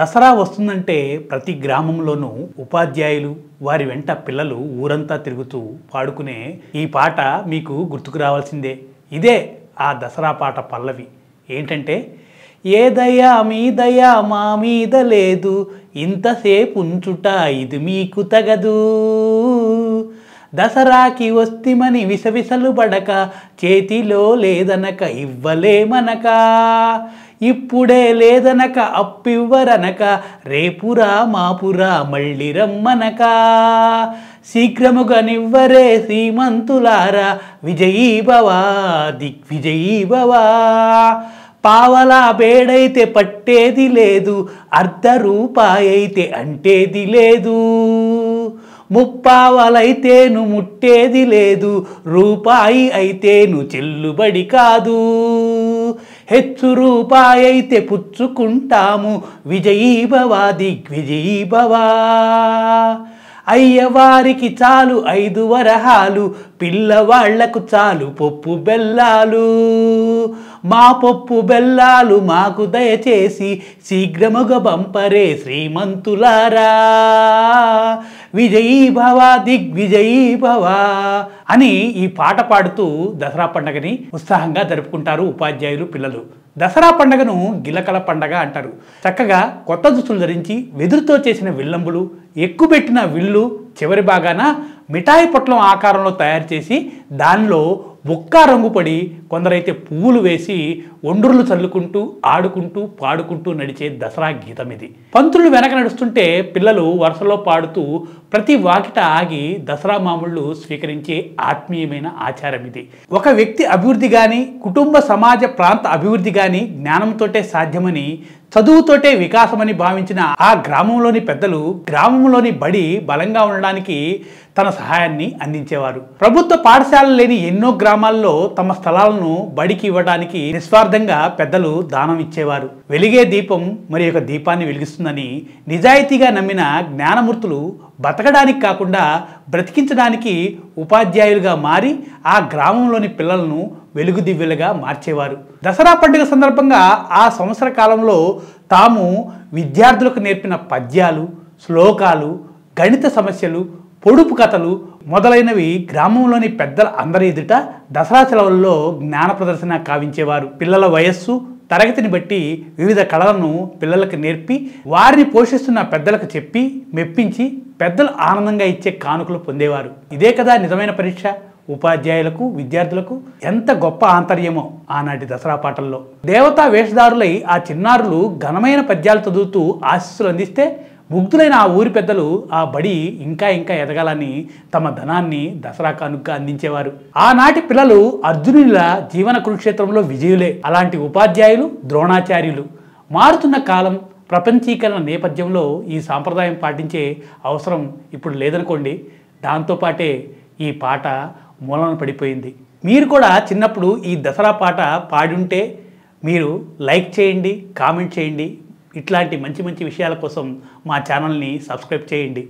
దసరా వస్తుందంటే ప్రతి గ్రామంలోనూ ఉపాధ్యాయులు వారి వెంట పిల్లలు ఊరంతా తిరుగుతూ పాడుకునే ఈ పాట మీకు గుర్తుకు రావాల్సిందే. ఇదే ఆ దసరా పాట పల్లవి. ఏంటంటే, ఏ దయా మీ దయా మా మీద లేదు, ఇంతసేపు ఉంచుట ఇది మీకు తగదు, దసరాకి వస్తిమని విసవిసలు బడక, చేతిలో లేదనక ఇవ్వలేమనక, ఇప్పుడే లేదనక అప్పివ్వరనక, రేపురా మాపురా మళ్ళీ రమ్మనక, శీఘ్రముగా నివ్వరే శ్రీమంతులారా, విజయీభవా దిగ్విజయీభవా, పావలా బేడైతే పట్టేది లేదు, అర్ధ రూపాయైతే అంటేది లేదు, ముప్పావలైతేను ముట్టేది లేదు, రూపాయి అయితేను చెల్లుబడి కాదు, హెచ్చు రూపాయి అయితే పుచ్చుకుంటాము, విజయీభవా దిగ్విజయీభవా, అయ్యవారికి చాలు 5 వరహాలు, పిల్లవాళ్లకు చాలు పప్పు బెల్లాలు, మా పప్పు బెల్లాలు మాకు దయచేసి శీఘ్రముగా బంపరే శ్రీమంతులారా, విజయీభవ దిగ్విజయీభవ అని ఈ పాట పాడుతూ దసరా పండుగని ఉత్సాహంగా జరుపుకుంటారు ఉపాధ్యాయులు, పిల్లలు. దసరా పండుగను గిలకల పండగ అంటారు. చక్కగా కొత్త దుస్తులు ధరించి వెదురుతో చేసిన విల్లంబులు, ఎక్కుబెట్టిన విల్లు చివరి భాగాన మిఠాయి పొట్లం ఆకారంలో తయారు చేసి దానిలో బొక్క రంగు పడి కొందరైతే పువ్వులు వేసి ఒండ్రులు చల్లుకుంటూ ఆడుకుంటూ పాడుకుంటూ నడిచే దసరా గీతం ఇది. పంతులు వెనక నడుస్తుంటే పిల్లలు వరుసలో పాడుతూ ప్రతి వాకిట ఆగి దసరా మామూళ్ళు స్వీకరించే ఆత్మీయమైన ఆచారం ఇది. ఒక వ్యక్తి అభివృద్ధి కానీ, కుటుంబ సమాజ ప్రాంత అభివృద్ధి కానీ జ్ఞానంతోటే సాధ్యమని, చదువుతోటే వికాసమని భావించిన ఆ గ్రామంలోని పెద్దలు గ్రామంలోని బడి బలంగా ఉండడానికి తన సహాయాన్ని అందించేవారు. ప్రభుత్వ పాఠశాలలు లేని ఎన్నో గ్రామాల్లో తమ స్థలాలను బడికి ఇవ్వడానికి నిస్వార్థంగా పెద్దలు దానం ఇచ్చేవారు. వెలిగే దీపం మరి ఒక దీపాన్ని వెలిగిస్తుందని నిజాయితీగా నమ్మిన జ్ఞానమూర్తులు బతకడానికి కాకుండా బ్రతికించడానికి ఉపాధ్యాయులుగా మారి ఆ గ్రామంలోని పిల్లలను వెలుగు దివ్యలుగా మార్చేవారు. దసరా పండుగ సందర్భంగా ఆ సంవత్సర కాలంలో తాము విద్యార్థులకు నేర్పిన పద్యాలు, శ్లోకాలు, గణిత సమస్యలు, పొడుపు కథలు మొదలైనవి గ్రామంలోని పెద్దల అందరి ఎదుట దసరా సెలవుల్లో జ్ఞాన ప్రదర్శన కావించేవారు. పిల్లల వయస్సు, తరగతిని బట్టి వివిధ కళలను పిల్లలకు నేర్పి వారిని పోషిస్తున్న పెద్దలకు చెప్పి మెప్పించి పెద్దలు ఆనందంగా ఇచ్చే కానుకలు పొందేవారు. ఇదే కదా నిజమైన పరీక్ష. ఉపాధ్యాయులకు, విద్యార్థులకు ఎంత గొప్ప ఆంతర్యమో ఆనాటి దసరా పాటల్లో. దేవతా వేషధారులై ఆ చిన్నారులు ఘనమైన పద్యాలు చదువుతూ ఆశీస్సులు అందిస్తే ముగ్ధులైన ఆ ఊరి పెద్దలు ఆ బడి ఇంకా ఇంకా ఎదగాలని తమ ధనాన్ని దసరా కానుకగా అందించేవారు. ఆనాటి పిల్లలు అర్జునుల జీవన కురుక్షేత్రంలో విజయులే. అలాంటి ఉపాధ్యాయులు ద్రోణాచార్యులు. మారుతున్న కాలం, ప్రపంచీకరణ నేపథ్యంలో ఈ సాంప్రదాయం పాటించే అవసరం ఇప్పుడు లేదనుకోండి. దాంతోపాటే ఈ పాట మూలన పడిపోయింది. మీరు కూడా చిన్నప్పుడు ఈ దసరా పాట పాడుంటే మీరు లైక్ చేయండి, కామెంట్ చేయండి. ఇట్లాంటి మంచి మంచి విషయాల కోసం మా ఛానల్ని సబ్స్క్రైబ్ చేయండి.